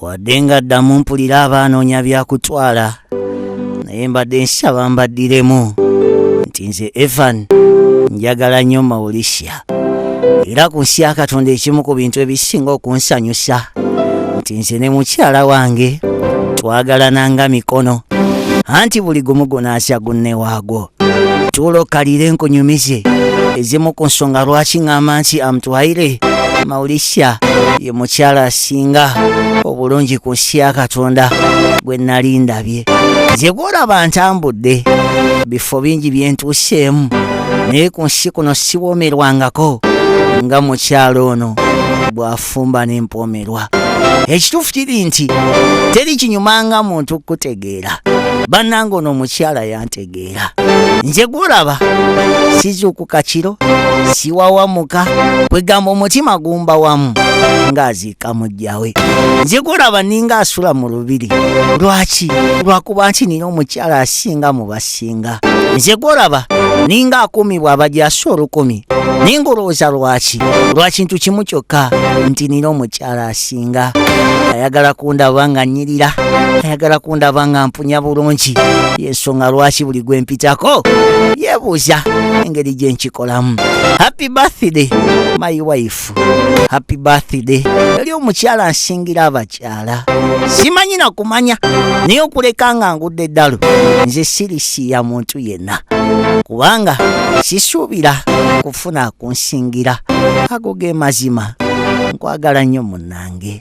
wadde nga ddamu mpulira abaanoonya byakutwala naye mbadde nsaba mbaddiremu nti nze Evan njagala nnyo Mauricia era ku nsi ya Katonda ekimu ku bintu ebisinga okunsanyusa nti nze ne mukyala wange twagalananga mikono anti buli gumu gunaasya gunne waagwo tulokalire nkunyumize ezimu ku nsonga lwaki ŋŋamba nti amutwaire Mauricia ye mukyala asinga obulungi ku nsi ya Katonda gwe nali ndabye nze gw'olaba ntambudde bifo bingi byentuuseemu naye ku nsi kuno siwoomerwangako nga mukyala ono bw'afumba n'empoomerwa. Ekituufu kiri nti teri kinyumanga muntu kutegeera bannange ono omukyala yantegeera nze gw'olaba sizuukuka kiro siwawamuka kwegamba omutima gumba wamu ng'aziika mujjawe nze gw'olaba ninga asula mu lubiri lwaki lwakuba nti nina omukyala asinga mu basinga nze gw'olaba ninga akumibwa abajasa olukumi ninga olowooza lwaki ntu kimu kyokka nti nina omukyala asinga ayagala kundaba nga nnyirira ayagala kundaba nga mpunya bulungi yensonga lwaki buli gwe mpitako yeebuuza engeri gye nkikolamu. Happy birthday my wife, happy birthday eri omukyala nsingira abakyala simanyi na kumanya naye okuleka nga ngudde eddalo nze sirisiya muntu yenna kubanga sisuubira kufuna kunsingira ago ge mazima nkwagala nnyo munnange.